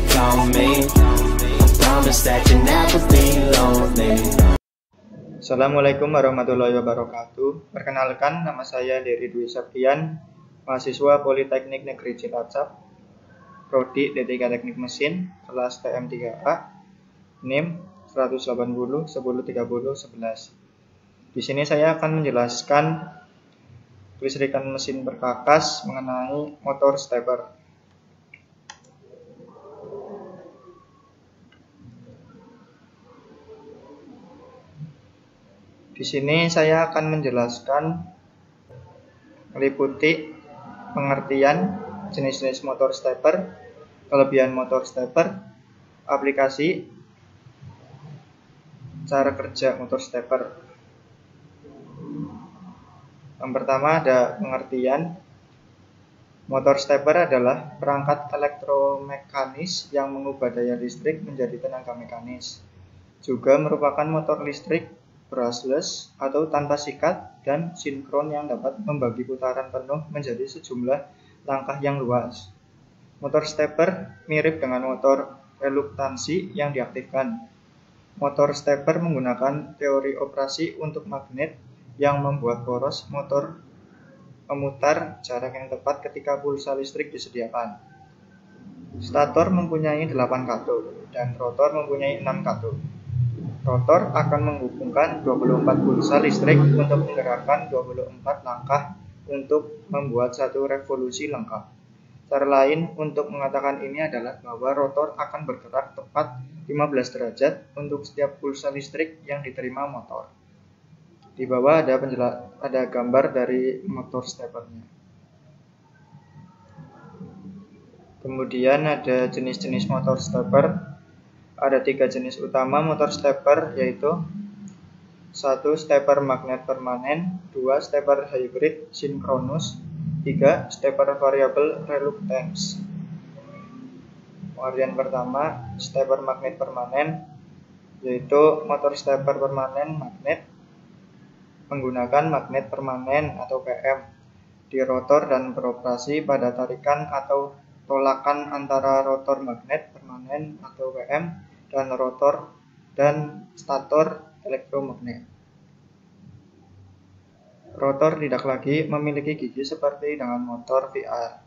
can call me. I promise that you'll never be lonely. Assalamualaikum warahmatullahi wabarakatuh. Perkenalkan, nama saya Dery Dwi Septian, mahasiswa Politeknik Negeri Cilacap, Prodi D3 Teknik Mesin, kelas TM3A, NIM 180 10 30 11. Di sini saya akan menjelaskan kelistrikan mesin perkakas mengenai motor stepper. Di sini saya akan menjelaskan meliputi pengertian jenis-jenis motor stepper, kelebihan motor stepper, aplikasi, cara kerja motor stepper. Yang pertama ada pengertian. Motor stepper adalah perangkat elektromekanis yang mengubah daya listrik menjadi tenaga mekanis. Juga merupakan motor listrik brushless atau tanpa sikat dan sinkron yang dapat membagi putaran penuh menjadi sejumlah langkah yang luas. Motor stepper mirip dengan motor reluktansi yang diaktifkan. Motor stepper menggunakan teori operasi untuk magnet yang membuat poros motor memutar jarak yang tepat ketika pulsa listrik disediakan. Stator mempunyai 8 katode dan rotor mempunyai 6 katode. Rotor akan menghubungkan 24 pulsa listrik untuk menggerakkan 24 langkah untuk membuat satu revolusi lengkap. Cara lain untuk mengatakan ini adalah bahwa rotor akan bergerak tepat 15 derajat untuk setiap pulsa listrik yang diterima motor. Di bawah ada gambar dari motor steppernya. Kemudian ada jenis-jenis motor stepper. Ada 3 jenis utama motor stepper, yaitu 1. Stepper magnet permanen, 2. Stepper hybrid sinkronus, 3. Stepper variable reluctance. Pengertian pertama, stepper magnet permanen, yaitu motor stepper permanen magnet menggunakan magnet permanen atau PM di rotor dan beroperasi pada tarikan atau tolakan antara rotor magnet permanen atau PM dan rotor dan stator elektromagnet. Rotor tidak lagi memiliki gigi seperti dengan motor VR.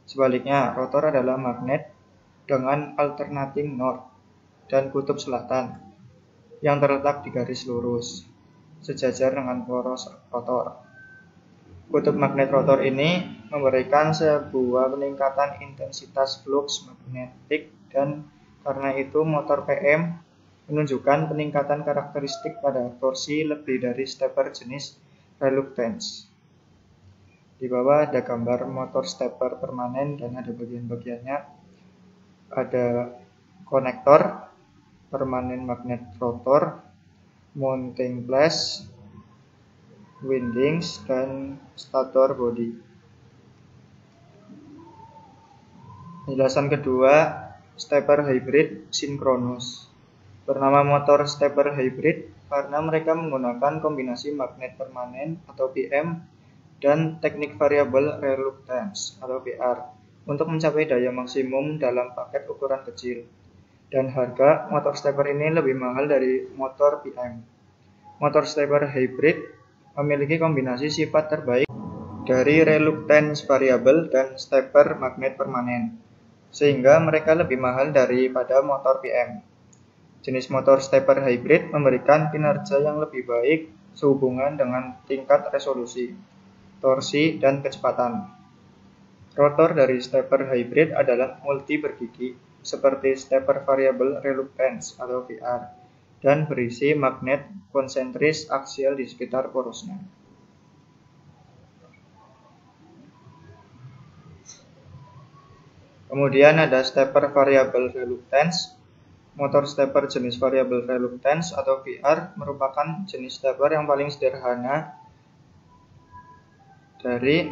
Sebaliknya, rotor adalah magnet dengan alternating north dan kutub selatan yang terletak di garis lurus sejajar dengan poros rotor. Kutub magnet rotor ini memberikan sebuah peningkatan intensitas flux magnetik, dan karena itu motor PM menunjukkan peningkatan karakteristik pada torsi lebih dari stepper jenis reluctance. Di bawah ada gambar motor stepper permanen dan ada bagian-bagiannya. Ada konektor, permanen magnet rotor, mounting place, windings, dan stator body. Penjelasan kedua, stepper hybrid sinkronus. Bernama motor stepper hybrid karena mereka menggunakan kombinasi magnet permanen atau PM dan teknik variable reluctance atau VR untuk mencapai daya maksimum dalam paket ukuran kecil. Dan harga motor stepper ini lebih mahal dari motor PM. Motor stepper hybrid memiliki kombinasi sifat terbaik dari reluctance variable dan stepper magnet permanen, sehingga mereka lebih mahal daripada motor PM. Jenis motor stepper hybrid memberikan kinerja yang lebih baik sehubungan dengan tingkat resolusi, torsi, dan kecepatan. Rotor dari stepper hybrid adalah multi bergigi, seperti stepper variable reluctance atau VR, dan berisi magnet konsentris aksial di sekitar porosnya. Kemudian ada stepper variable reluctance. Motor stepper jenis variable reluctance atau VR merupakan jenis stepper yang paling sederhana dari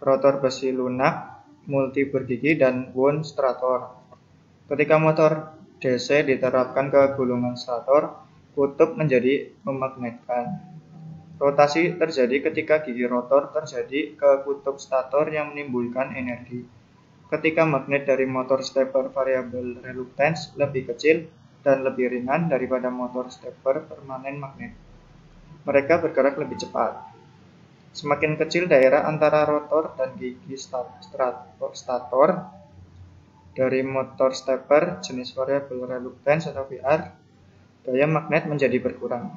rotor besi lunak, multi bergigi, dan wound stator. Ketika motor DC diterapkan ke gulungan stator, kutub menjadi memagnetkan. Rotasi terjadi ketika gigi rotor terjadi ke kutub stator yang menimbulkan energi. ketika magnet dari motor stepper variabel reluctance lebih kecil dan lebih ringan daripada motor stepper permanen magnet. Mereka bergerak lebih cepat. Semakin kecil daerah antara rotor dan gigi stator dari motor stepper jenis variabel reluctance atau VR, daya magnet menjadi berkurang.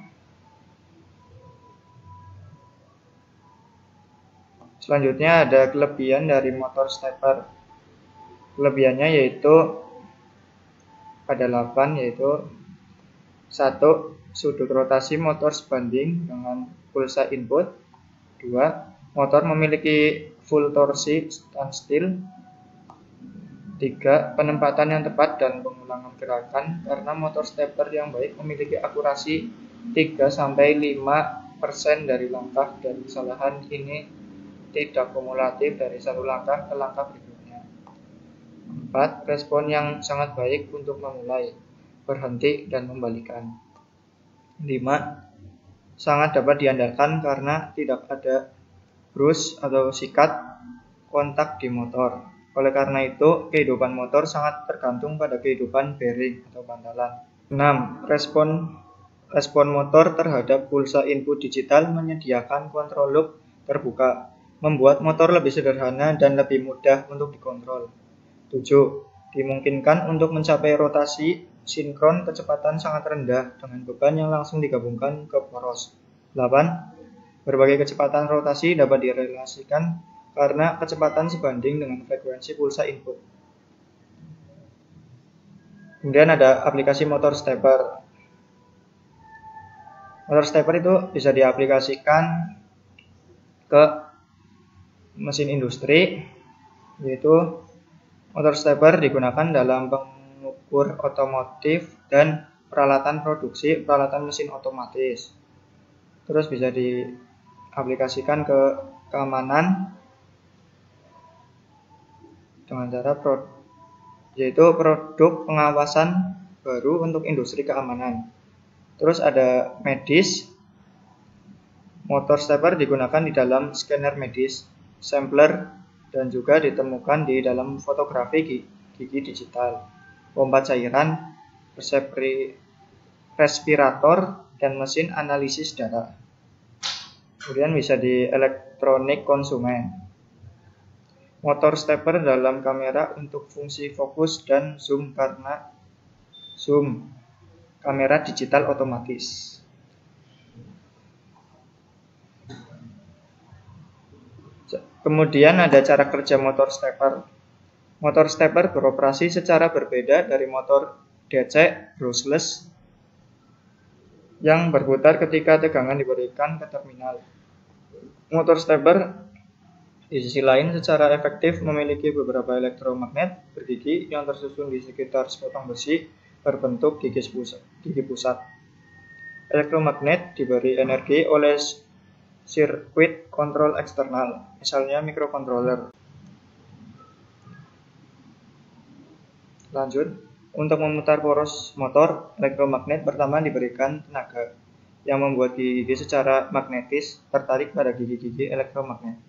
Selanjutnya ada kelebihan dari motor stepper. Kelebihannya yaitu ada 8, yaitu 1. Sudut rotasi motor sebanding dengan pulsa input. 2. Motor memiliki full torsi standstill. 3. Penempatan yang tepat dan pengulangan gerakan karena motor stepper yang baik memiliki akurasi 3-5% dari langkah, dan kesalahan ini tidak kumulatif dari satu langkah ke langkah berikutnya. 4. Respon yang sangat baik untuk memulai, berhenti, dan membalikan. 5. Sangat dapat diandalkan karena tidak ada brush atau sikat kontak di motor. Oleh karena itu, kehidupan motor sangat tergantung pada kehidupan bearing atau bantalan. 6. Respon motor terhadap pulsa input digital menyediakan kontrol loop terbuka, membuat motor lebih sederhana dan lebih mudah untuk dikontrol. 7. Dimungkinkan untuk mencapai rotasi sinkron kecepatan sangat rendah dengan beban yang langsung digabungkan ke poros. 8. Berbagai kecepatan rotasi dapat direlasikan karena kecepatan sebanding dengan frekuensi pulsa input. Kemudian ada aplikasi motor stepper. Motor stepper itu bisa diaplikasikan ke mesin industri, yaitu motor stepper digunakan dalam pengukur otomotif dan peralatan produksi, peralatan mesin otomatis. Terus bisa diaplikasikan ke keamanan dengan cara yaitu produk pengawasan baru untuk industri keamanan. Terus ada medis. Motor stepper digunakan di dalam scanner medis, sampler, dan juga ditemukan di dalam fotografi gigi digital, pompa cairan, respirator, dan mesin analisis darah. Kemudian bisa di elektronik konsumen. Motor stepper dalam kamera untuk fungsi fokus dan zoom karena zoom kamera digital otomatis. Kemudian ada cara kerja motor stepper. Motor stepper beroperasi secara berbeda dari motor DC brushless yang berputar ketika tegangan diberikan ke terminal. Motor stepper di sisi lain secara efektif memiliki beberapa elektromagnet bergigi yang tersusun di sekitar sepotong besi berbentuk gigi pusat. Elektromagnet diberi energi oleh sirkuit kontrol eksternal, misalnya mikrokontroler. Lanjut, untuk memutar poros motor, elektromagnet pertama diberikan tenaga yang membuat gigi-gigi secara magnetis tertarik pada gigi-gigi elektromagnet.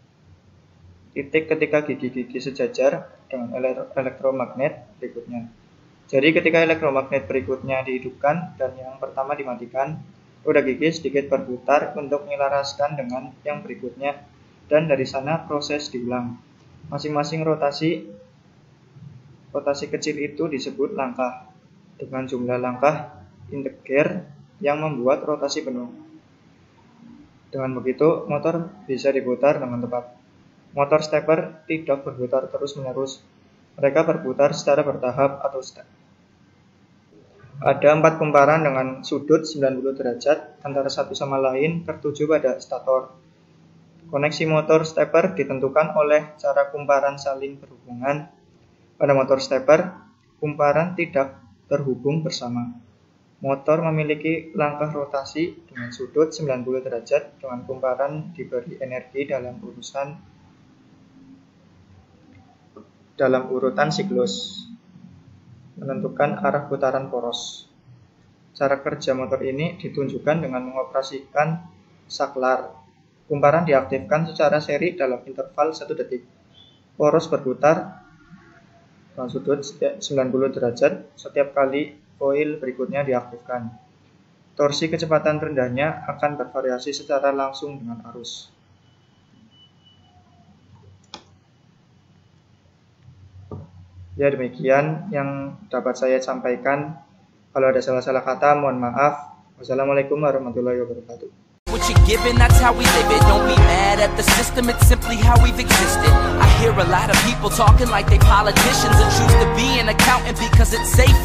Titik ketika gigi-gigi sejajar dengan elektromagnet berikutnya. Jadi ketika elektromagnet berikutnya dihidupkan dan yang pertama dimatikan, roda gigi sedikit berputar untuk menyelaraskan dengan yang berikutnya, dan dari sana proses diulang. Masing-masing rotasi kecil itu disebut langkah, dengan jumlah langkah integer yang membuat rotasi penuh. Dengan begitu, motor bisa diputar dengan tepat. Motor stepper tidak berputar terus-menerus. Mereka berputar secara bertahap atau step. Ada 4 kumparan dengan sudut 90 derajat antara satu sama lain tertuju pada stator. Koneksi motor stepper ditentukan oleh cara kumparan saling berhubungan. Pada motor stepper, kumparan tidak terhubung bersama. Motor memiliki langkah rotasi dengan sudut 90 derajat dengan kumparan diberi energi dalam urutan siklus, menentukan arah putaran poros. Cara kerja motor ini ditunjukkan dengan mengoperasikan saklar. Kumparan diaktifkan secara seri dalam interval 1 detik. Poros berputar dengan sudut 90 derajat setiap kali koil berikutnya diaktifkan. Torsi kecepatan terendahnya akan bervariasi secara langsung dengan arus. Ya, demikian yang dapat saya sampaikan. Kalau ada salah-salah kata, mohon maaf. Wassalamualaikum warahmatullahi wabarakatuh. What you're given, that's how we live it. Don't be mad at the system, it's simply how we've existed. I hear a lot of people talking like they politicians and choose to be an accountant because it's safe.